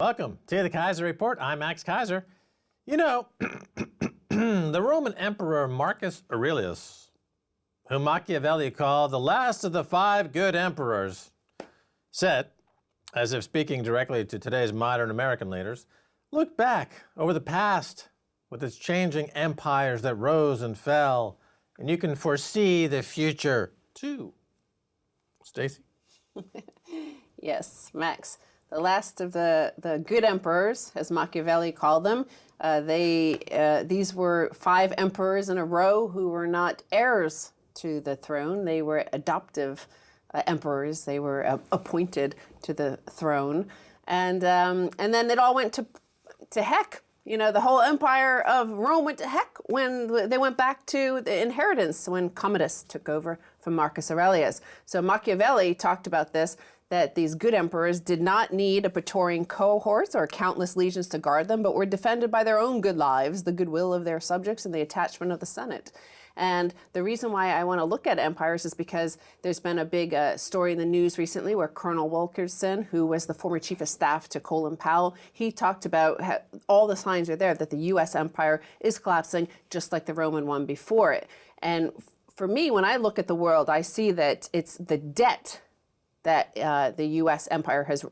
Welcome to the Keiser Report. I'm Max Keiser. You know, the Roman Emperor Marcus Aurelius, whom Machiavelli called the last of the 5 good emperors, said, as if speaking directly to today's modern American leaders, look back over the past with its changing empires that rose and fell, and you can foresee the future too. Stacy? Yes, Max. The last of the good emperors, as Machiavelli called them. These were 5 emperors in a row who were not heirs to the throne. They were adoptive emperors. They were appointed to the throne, and then it all went to heck. You know, the whole empire of Rome went to heck when they went back to the inheritance when Commodus took over from Marcus Aurelius. So Machiavelli talked about this, that these good emperors did not need a praetorian cohorts or countless legions to guard them, but were defended by their own good lives, the goodwill of their subjects, and the attachment of the Senate. And the reason why I want to look at empires is because there's been a big story in the news recently where Colonel Wilkerson, who was the former chief of staff to Colin Powell, he talked about how all the signs are there that the U.S. empire is collapsing just like the Roman one before it. And for me, when I look at the world, I see that it's the debt that the U.S. empire has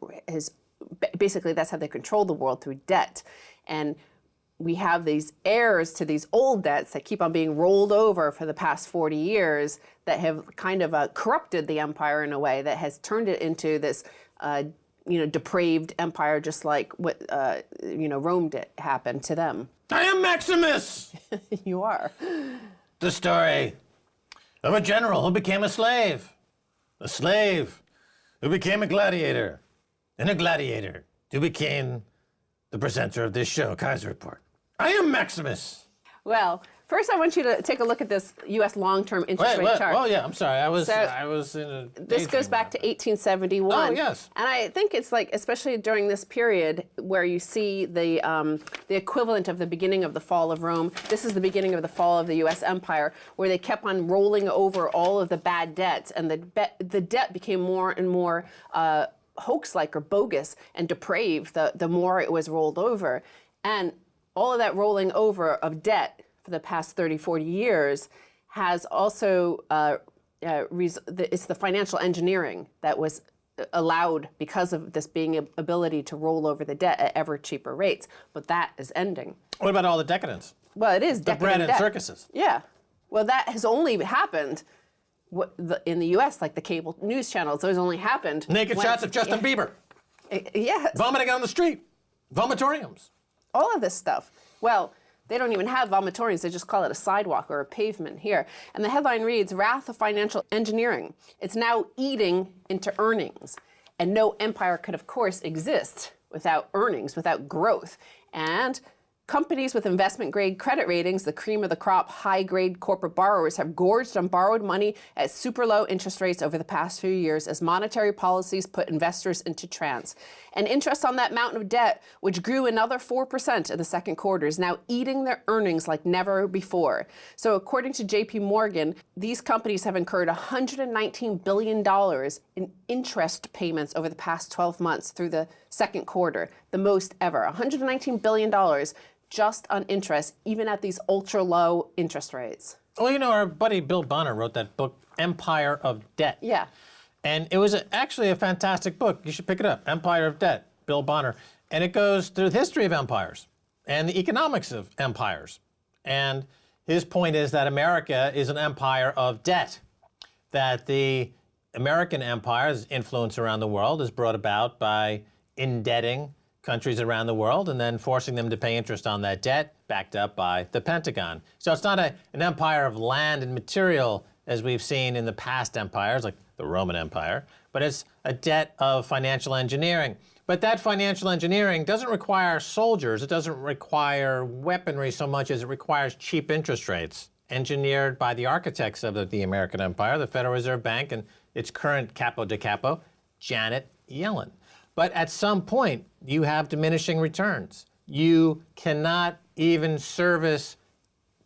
basically, that's how they control the world, through debt. And we have these heirs to these old debts that keep on being rolled over for the past 40 years that have kind of corrupted the empire in a way that has turned it into this, depraved empire, just like what, Rome did happen to them. I am Maximus! You are. The story of a general who became a slave who became a gladiator, and a gladiator who became the presenter of this show, Keiser Report. I am Maximus. Well, first I want you to take a look at this U.S. long-term interest rate chart. Oh, yeah, I'm sorry. I was in a... This goes back to 1871. Oh, yes. And I think it's like, especially during this period where you see the equivalent of the beginning of the fall of Rome. This is the beginning of the fall of the U.S. empire, where they kept on rolling over all of the bad debts, and the debt became more and more hoax-like or bogus and depraved the more it was rolled over. And all of that rolling over of debt for the past 30, 40 years has also, it's the financial engineering that was allowed because of this being an ability to roll over the debt at ever cheaper rates. But that is ending. What about all the decadence? Well, it is the decadent bread and debt. circuses. Yeah. Well, that has only happened in the U.S., like the cable news channels. Those only happened. Naked shots of Justin Bieber. Yes. Vomiting on the street. Vomitoriums. All of this stuff. Well, they don't even have vomitoriums. They just call it a sidewalk or a pavement here. And the headline reads, Wrath of Financial Engineering. It's now eating into earnings. And no empire could, of course, exist without earnings, without growth. And companies with investment-grade credit ratings, the cream of the crop, high-grade corporate borrowers, have gorged on borrowed money at super low interest rates over the past few years as monetary policies put investors into trance. And interest on that mountain of debt, which grew another 4% in the second quarter, is now eating their earnings like never before. So according to JP Morgan, these companies have incurred $119 billion in interest payments over the past 12 months through the second quarter, the most ever. $119 billion just on interest, even at these ultra-low interest rates. Well, you know, our buddy Bill Bonner wrote that book, Empire of Debt. Yeah. And it was actually a fantastic book. You should pick it up, Empire of Debt, Bill Bonner. And it goes through the history of empires and the economics of empires. And his point is that America is an empire of debt, that the American empire's influence around the world is brought about by indebting countries around the world and then forcing them to pay interest on that debt, backed up by the Pentagon. So it's not an empire of land and material as we've seen in the past empires, like the Roman Empire, but it's a debt of financial engineering. But that financial engineering doesn't require soldiers, it doesn't require weaponry so much as it requires cheap interest rates, engineered by the architects of the American Empire, the Federal Reserve Bank, and its current capo di capo, Janet Yellen. But at some point, you have diminishing returns. You cannot even service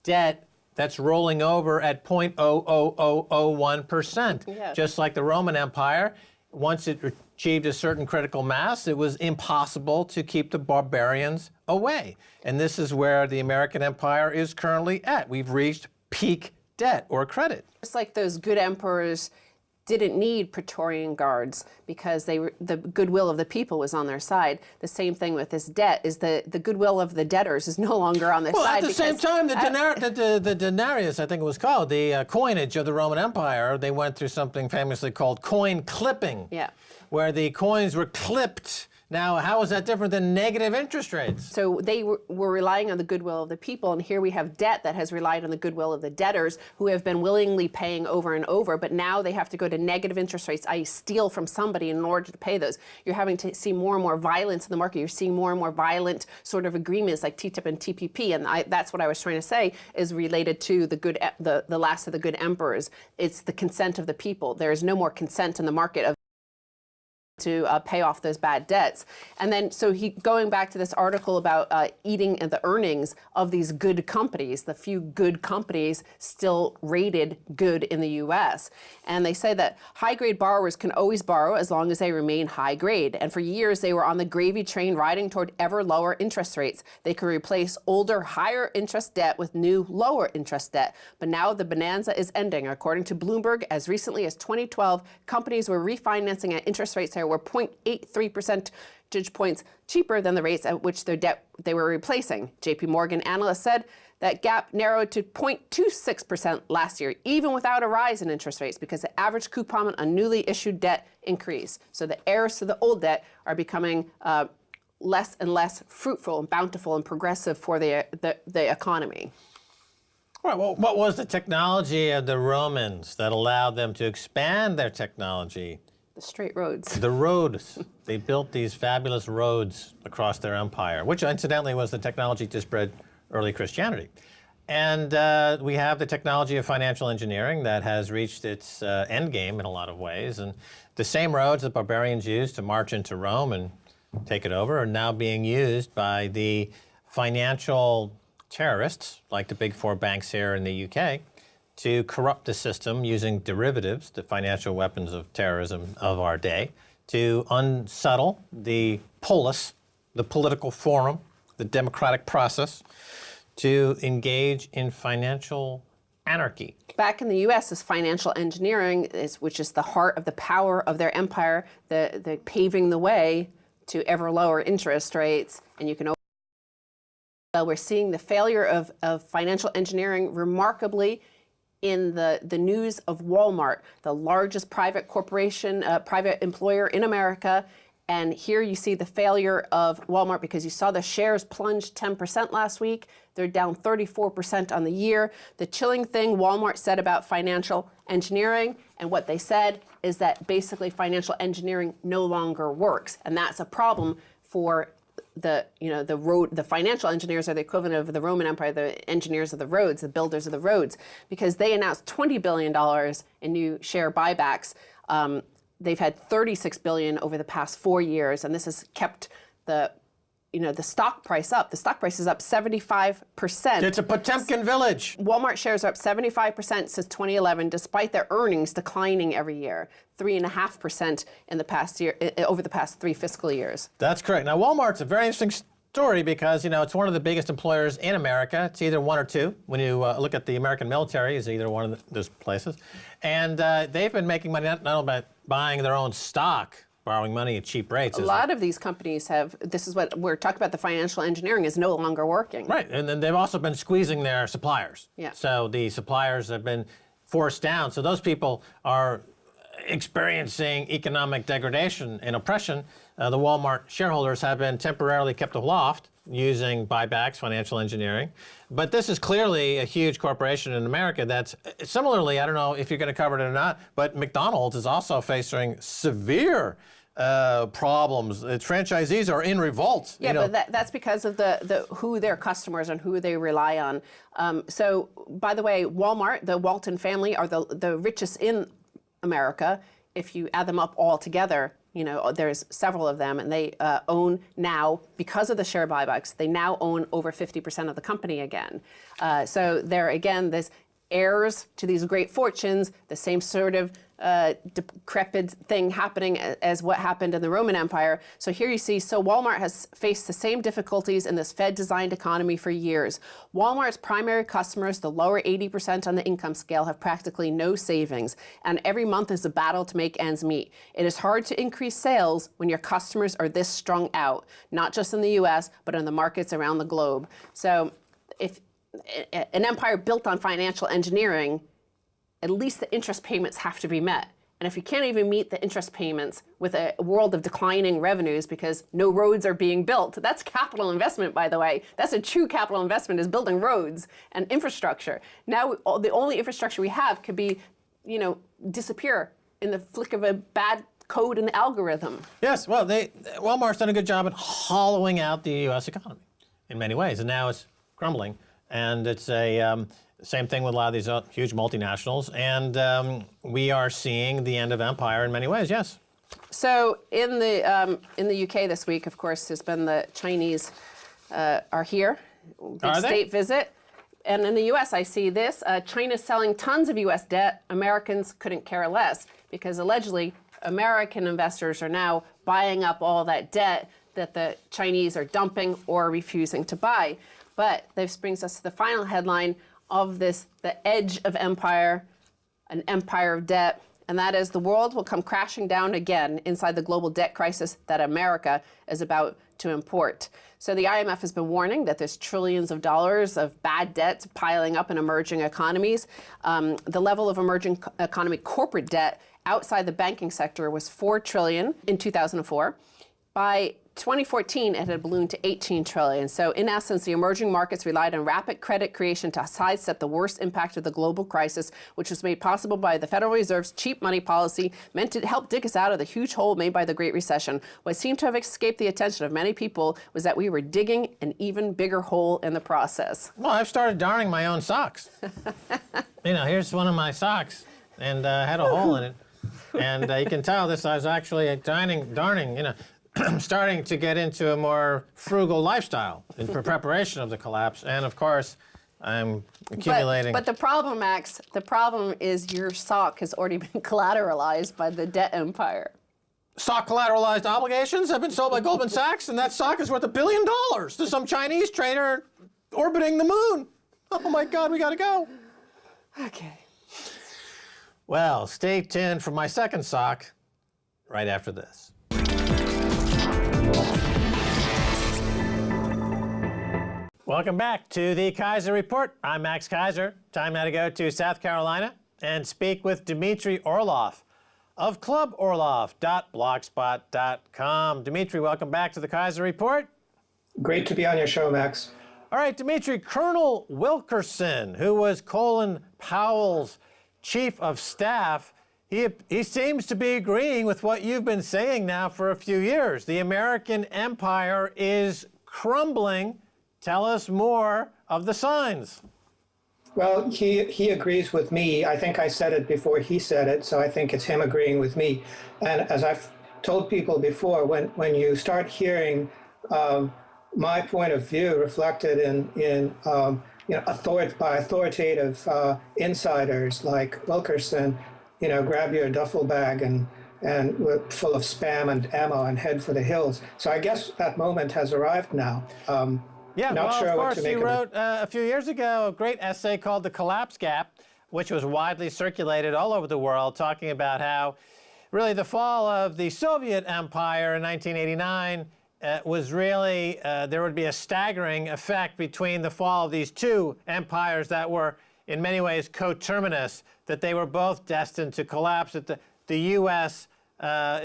debt that's rolling over at 0.00001%. Yeah. Just like the Roman Empire, once it achieved a certain critical mass, it was impossible to keep the barbarians away. And this is where the American empire is currently at. We've reached peak debt or credit. Just like those good emperors didn't need Praetorian guards because the goodwill of the people was on their side. The same thing with this debt is the goodwill of the debtors is no longer on their side. Well, at the same time, the denarius, I think it was called, the coinage of the Roman Empire, they went through something famously called coin clipping, where the coins were clipped. Now, how is that different than negative interest rates? So they were relying on the goodwill of the people, and here we have debt that has relied on the goodwill of the debtors who have been willingly paying over and over, but now they have to go to negative interest rates, i.e. steal from somebody in order to pay those. You're having to see more and more violence in the market. You're seeing more and more violent sort of agreements like TTIP and TPP, and that's what I was trying to say is related to the last of the good emperors. It's the consent of the people. There is no more consent in the market to pay off those bad debts. And then, so going back to this article about eating the earnings of these good companies, the few good companies still rated good in the US. And they say that high-grade borrowers can always borrow as long as they remain high-grade. And for years, they were on the gravy train riding toward ever lower interest rates. They could replace older, higher interest debt with new, lower interest debt. But now the bonanza is ending. According to Bloomberg, as recently as 2012, companies were refinancing at interest rates that were 0.83 percentage points cheaper than the rates at which their debt they were replacing. JP Morgan analysts said that gap narrowed to 0.26% last year, even without a rise in interest rates, because the average coupon on newly issued debt increased. So the heirs to the old debt are becoming less and less fruitful and bountiful and progressive for the economy. Right, well, what was the technology of the Romans that allowed them to expand their technology? The straight roads. The roads. They built these fabulous roads across their empire, which incidentally was the technology to spread early Christianity. And we have the technology of financial engineering that has reached its end game in a lot of ways. And the same roads that barbarians used to march into Rome and take it over are now being used by the financial terrorists, like the big four banks here in the UK, to corrupt the system using derivatives, the financial weapons of terrorism of our day, to unsettle the polis, the political forum, the democratic process, to engage in financial anarchy. Back in the U.S., this financial engineering, which is the heart of the power of their empire, the paving the way to ever lower interest rates, and you can we're seeing the failure of financial engineering remarkably in the news of Walmart, the largest private corporation, private employer in America. And here you see the failure of Walmart because you saw the shares plunge 10% last week. They're down 34% on the year. The chilling thing Walmart said about financial engineering, and what they said is that basically financial engineering no longer works. And that's a problem for the financial engineers are the equivalent of the Roman Empire, the engineers of the roads, the builders of the roads, because they announced $20 billion in new share buybacks. They've had $36 billion over the past 4 years, and this has kept the stock price up. The stock price is up 75%. It's a Potemkin village. Walmart shares are up 75% since 2011, despite their earnings declining every year, 3.5% in the past year, over the past 3 fiscal years. That's correct. Now, Walmart's a very interesting story because, it's one of the biggest employers in America. It's either one or two. When you look at the American military, it's either one of those places. And they've been making money not only by buying their own stock, borrowing money at cheap rates. A lot of these companies this is what we're talking about, the financial engineering is no longer working. Right, and then they've also been squeezing their suppliers. Yeah. So the suppliers have been forced down. So those people are experiencing economic degradation and oppression. The Walmart shareholders have been temporarily kept aloft using buybacks, financial engineering. But this is clearly a huge corporation in America that's similarly, I don't know if you're going to cover it or not, but McDonald's is also facing severe problems. Its franchisees are in revolt. Yeah, but that's because of the who their customers and who they rely on. So, by the way, Walmart, the Walton family, are the richest in America. If you add them up all together, there's several of them, and they own now, because of the share buybacks, they now own over 50% of the company again. So they're, again, this heirs to these great fortunes, the same sort of decrepit thing happening as what happened in the Roman Empire. So here you see, so Walmart has faced the same difficulties in this Fed-designed economy for years. Walmart's primary customers, the lower 80% on the income scale, have practically no savings, and every month is a battle to make ends meet. It is hard to increase sales when your customers are this strung out, not just in the US, but in the markets around the globe. So if an empire built on financial engineering, at least the interest payments have to be met. And if you can't even meet the interest payments with a world of declining revenues because no roads are being built, that's capital investment, by the way. That's a true capital investment, is building roads and infrastructure. Now, the only infrastructure we have could be, disappear in the flick of a bad code in the algorithm. Yes, well, Walmart's done a good job at hollowing out the U.S. economy in many ways, and now it's crumbling. And it's same thing with a lot of these huge multinationals, and we are seeing the end of empire in many ways. Yes. So in the UK this week, of course, there's been the Chinese are here, big state visit, and in the U.S. I see this: China's selling tons of U.S. debt. Americans couldn't care less because allegedly American investors are now buying up all that debt that the Chinese are dumping or refusing to buy. But this brings us to the final headline of this, the edge of empire, an empire of debt, and that is the world will come crashing down again inside the global debt crisis that America is about to import. So the IMF has been warning that there's trillions of dollars of bad debts piling up in emerging economies. The level of emerging economy corporate debt outside the banking sector was $4 trillion in 2004. By 2014, it had ballooned to 18 trillion. So in essence, the emerging markets relied on rapid credit creation to sidestep the worst impact of the global crisis, which was made possible by the Federal Reserve's cheap money policy meant to help dig us out of the huge hole made by the Great Recession. What seemed to have escaped the attention of many people was that we were digging an even bigger hole in the process. Well, I've started darning my own socks. Here's one of my socks, and had a hole in it. And you can tell this, I was actually darning, starting to get into a more frugal lifestyle in preparation of the collapse. And of course, I'm accumulating. But the problem, Max, the problem is your sock has already been collateralized by the debt empire. Sock collateralized obligations have been sold by Goldman Sachs, and that sock is worth $1 billion to some Chinese trader orbiting the moon. Oh my God, we gotta go. Okay. Well, stay tuned for my second sock right after this. Welcome back to the Keiser Report. I'm Max Keiser. Time now to go to South Carolina and speak with Dmitry Orlov of cluborlov.blogspot.com. Dmitry, welcome back to the Keiser Report. Great to be on your show, Max. All right, Dmitry, Colonel Wilkerson, who was Colin Powell's chief of staff, he seems to be agreeing with what you've been saying now for a few years. The American empire is crumbling. Tell us more of the signs. Well, he agrees with me. I think I said it before he said it, so I think it's him agreeing with me. And as I've told people before, when you start hearing my point of view reflected in by authoritative insiders like Wilkerson, grab your duffel bag and full of spam and ammo and head for the hills. So I guess that moment has arrived now. Yeah, Not well, sure of what course, to make you of it. wrote a few years ago a great essay called The Collapse Gap, which was widely circulated all over the world, talking about how really the fall of the Soviet Empire in 1989 was really, there would be a staggering effect between the fall of these two empires that were in many ways coterminous, that they were both destined to collapse, that the U.S.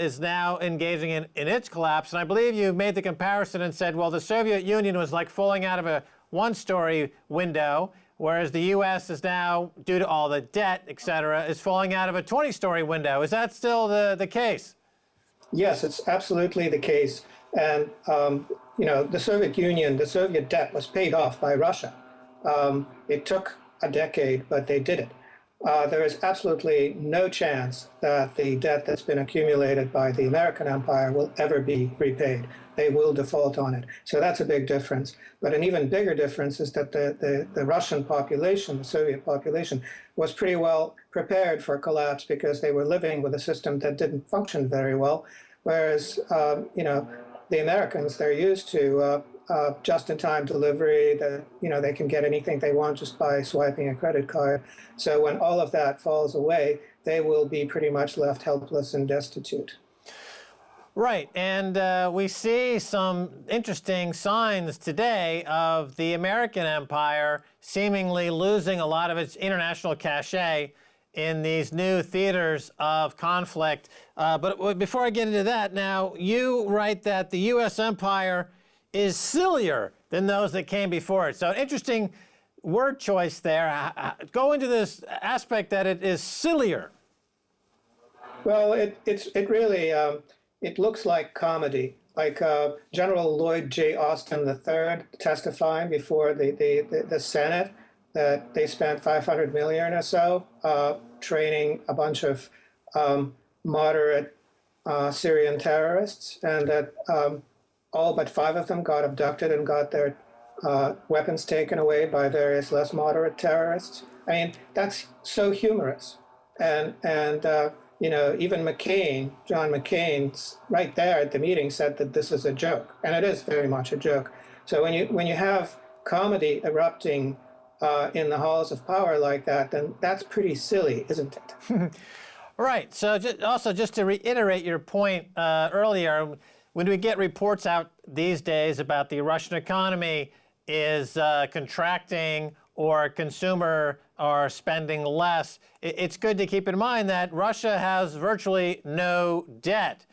Is now engaging in its collapse. And I believe you made the comparison and said, well, the Soviet Union was like falling out of a one-story window, whereas the U.S. is now, due to all the debt, et cetera, is falling out of a 20-story window. Is that still the case? Yes, it's absolutely the case. And, the Soviet Union, the Soviet debt was paid off by Russia. It took a decade, but they did it. there is absolutely no chance that the debt that's been accumulated by the American empire will ever be repaid. They will default on it. So that's a big difference. But an even bigger difference is that the Russian population, the Soviet population, was pretty well prepared for collapse because they were living with a system that didn't function very well. Whereas, the Americans, they're used to just-in-time delivery, that they can get anything they want just by swiping a credit card. So when all of that falls away, they will be pretty much left helpless and destitute. Right, and we see some interesting signs today of the American empire seemingly losing a lot of its international cachet in these new theaters of conflict. But before I get into that, now you write that the U.S. empire is sillier than those that came before it. So interesting word choice there. Go into this aspect that it is sillier. Well, it really it looks like comedy, like General Lloyd J. Austin III testifying before the Senate that they spent $500 million or so training a bunch of moderate Syrian terrorists, and that all but 5 of them got abducted and got their weapons taken away by various less moderate terrorists. I mean, that's so humorous. And even John McCain, right there at the meeting said that this is a joke, and it is very much a joke. So when you have comedy erupting in the halls of power like that, then that's pretty silly, isn't it? Right. So just to reiterate your point earlier, when we get reports out these days about the Russian economy is contracting or consumer are spending less, it's good to keep in mind that Russia has virtually no debt.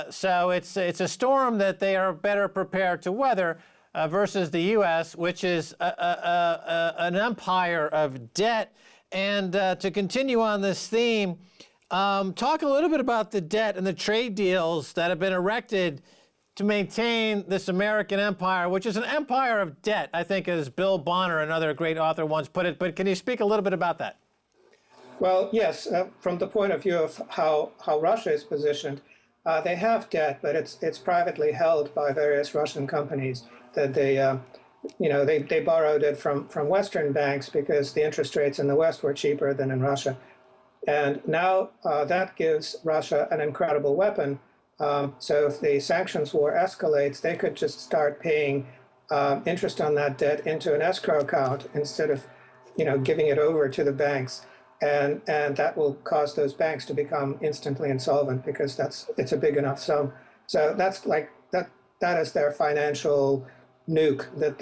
So it's a storm that they are better prepared to weather versus the U.S., which is an empire of debt. And to continue on this theme, talk a little bit about the debt and the trade deals that have been erected to maintain this American empire, which is an empire of debt, I think, as Bill Bonner, another great author, once put it. But can you speak a little bit about that? Well, yes, from the point of view of how Russia is positioned, they have debt, but it's privately held by various Russian companies that they borrowed it from Western banks because the interest rates in the West were cheaper than in Russia. And now that gives Russia an incredible weapon. So if the sanctions war escalates, they could just start paying interest on that debt into an escrow account instead of, giving it over to the banks. And that will cause those banks to become instantly insolvent because it's a big enough sum. So that's like that is their financial nuke that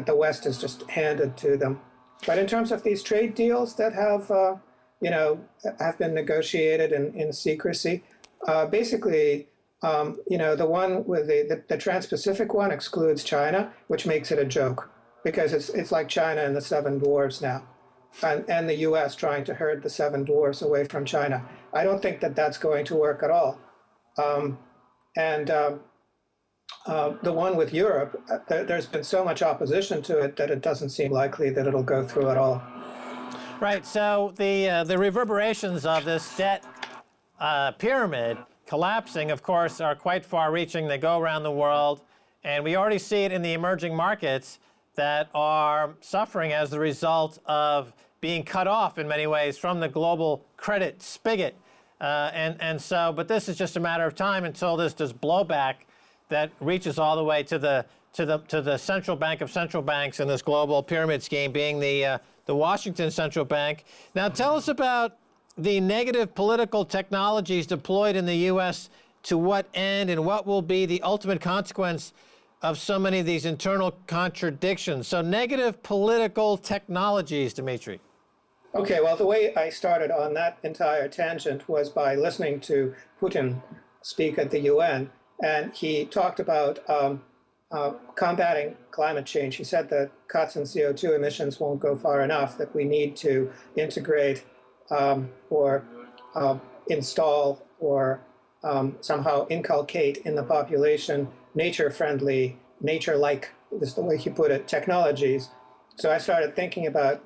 the West has just handed to them. But in terms of these trade deals that have been negotiated in secrecy, basically, the one with the Trans-Pacific one excludes China, which makes it a joke because it's like China and the 7 dwarfs now, and the U.S. trying to herd the 7 dwarfs away from China. I don't think that that's going to work at all. The one with Europe, there's been so much opposition to it that it doesn't seem likely that it'll go through at all. Right. So the reverberations of this debt pyramid collapsing, of course, are quite far-reaching. They go around the world, and we already see it in the emerging markets that are suffering as the result of being cut off in many ways from the global credit spigot. But this is just a matter of time until this does blowback that reaches all the way to the central bank of central banks in this global pyramid scheme, being the Washington Central Bank. Now, tell us about the negative political technologies deployed in the U.S. to what end, and what will be the ultimate consequence of so many of these internal contradictions. So, negative political technologies, Dmitry. Okay, well, the way I started on that entire tangent was by listening to Putin speak at the UN, and he talked about combating climate change. He said that cuts in CO2 emissions won't go far enough, that we need to integrate or install or somehow inculcate in the population nature-friendly, nature-like, this is the way he put it, technologies. So I started thinking about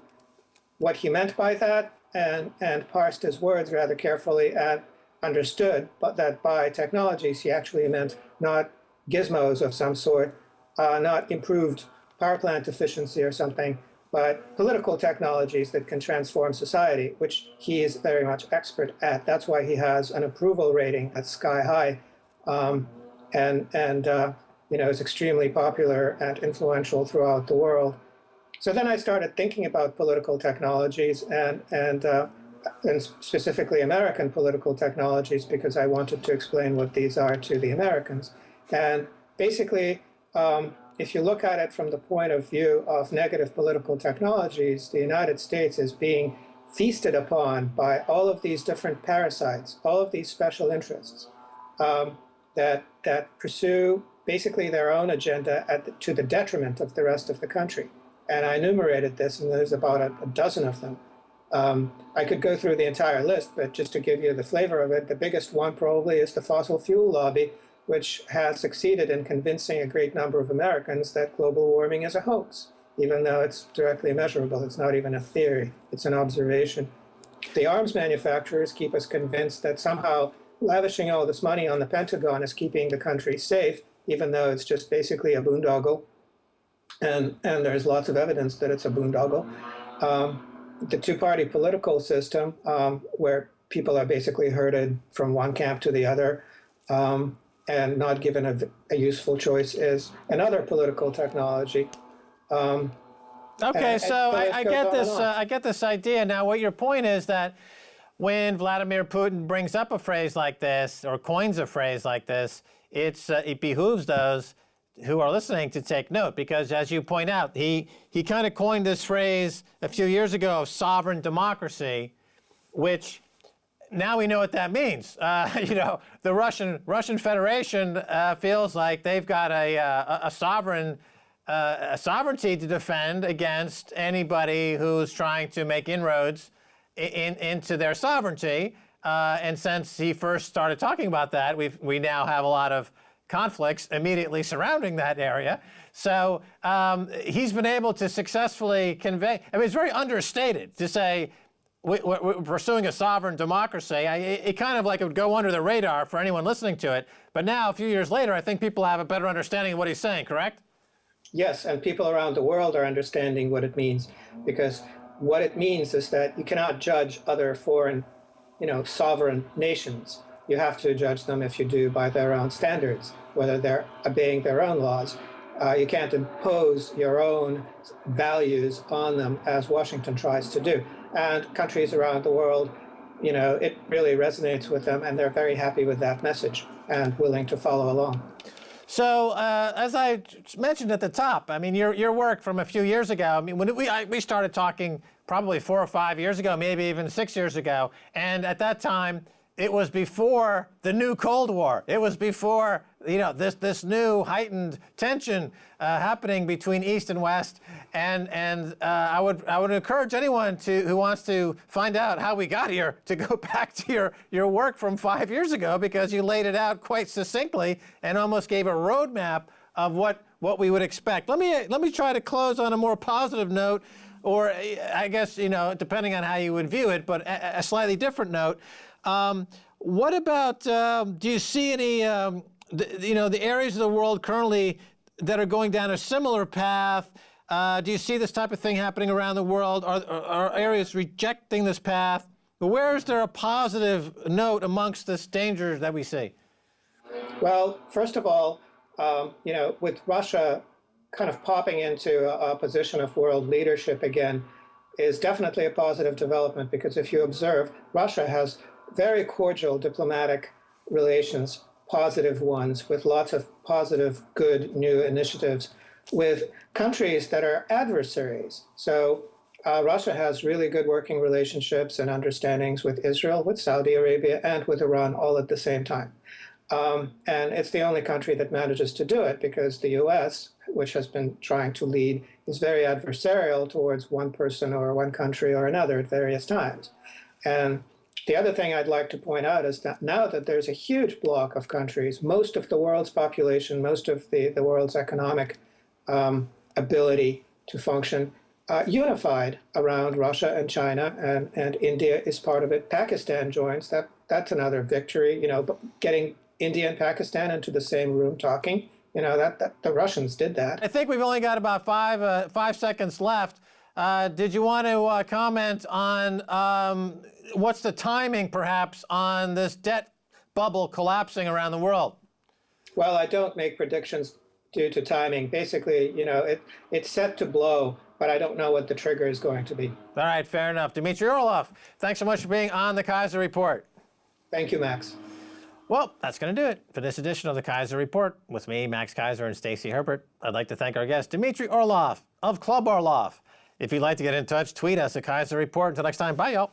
what he meant by that, and parsed his words rather carefully and understood, but that by technologies he actually meant not gizmos of some sort, not improved power plant efficiency or something, but political technologies that can transform society, which he is very much expert at. That's why he has an approval rating that's sky high, and is extremely popular and influential throughout the world. So then I started thinking about political technologies and specifically American political technologies, because I wanted to explain what these are to the Americans. And basically, if you look at it from the point of view of negative political technologies, the United States is being feasted upon by all of these different parasites, all of these special interests that pursue basically their own agenda to the detriment of the rest of the country. And I enumerated this, and there's about a dozen of them. I could go through the entire list, but just to give you the flavor of it, the biggest one probably is the fossil fuel lobby, which has succeeded in convincing a great number of Americans that global warming is a hoax, even though it's directly measurable. It's not even a theory, it's an observation. The arms manufacturers keep us convinced that somehow lavishing all this money on the Pentagon is keeping the country safe, even though it's just basically a boondoggle. And there's lots of evidence that it's a boondoggle. The two-party political system, where people are basically herded from one camp to the other and not given a useful choice, is another political technology. Okay, so I get this. I get this idea. Now, what your point is that when Vladimir Putin brings up a phrase like this or coins a phrase like this, it behooves those who are listening to take note, because as you point out, he kind of coined this phrase a few years ago of sovereign democracy, which now we know what that means. The Russian Federation feels like they've got a sovereignty to defend against anybody who's trying to make inroads into their sovereignty. And since he first started talking about that, we now have a lot of conflicts immediately surrounding that area. So he's been able to successfully convey, I mean, it's very understated to say we're pursuing a sovereign democracy. It kind of like it would go under the radar for anyone listening to it. But now, a few years later, I think people have a better understanding of what he's saying, correct? Yes, and people around the world are understanding what it means, because what it means is that you cannot judge other foreign, sovereign nations. You have to judge them, if you do, by their own standards, whether they're obeying their own laws. You can't impose your own values on them, as Washington tries to do. And countries around the world, it really resonates with them, and they're very happy with that message and willing to follow along. So, as I mentioned at the top, I mean, your work from a few years ago, I mean, when we started talking probably 4 or 5 years ago, maybe even 6 years ago, and at that time, it was before the new Cold War. It was before, this new heightened tension happening between East and West. And I would encourage anyone who wants to find out how we got here to go back to your work from 5 years ago, because you laid it out quite succinctly and almost gave a roadmap of what we would expect. Let me try to close on a more positive note, or I guess, depending on how you would view it, but a slightly different note. What about, do you see any, the areas of the world currently that are going down a similar path? Do you see this type of thing happening around the world? Are areas rejecting this path? But where is there a positive note amongst this danger that we see? Well, first of all, with Russia kind of popping into a position of world leadership again is definitely a positive development, because if you observe, Russia has very cordial diplomatic relations, positive ones, with lots of positive, good new initiatives with countries that are adversaries. So Russia has really good working relationships and understandings with Israel, with Saudi Arabia, and with Iran all at the same time. And it's the only country that manages to do it, because the US, which has been trying to lead, is very adversarial towards one person or one country or another at various times. And the other thing I'd like to point out is that now that there's a huge block of countries, most of the world's population, most of the world's economic ability to function unified around Russia and China, and India is part of it. Pakistan joins. That's another victory. But getting India and Pakistan into the same room talking. That the Russians did that. I think we've only got about 5 seconds left. Did you want to comment on what's the timing, perhaps, on this debt bubble collapsing around the world? Well, I don't make predictions due to timing. Basically, it's set to blow, but I don't know what the trigger is going to be. All right, fair enough. Dmitry Orlov, thanks so much for being on the Keiser Report. Thank you, Max. Well, that's going to do it for this edition of the Keiser Report with me, Max Keiser, and Stacy Herbert. I'd like to thank our guest, Dmitry Orlov of Club Orlov. If you'd like to get in touch, tweet us at Keiser Report. Until next time, bye, y'all.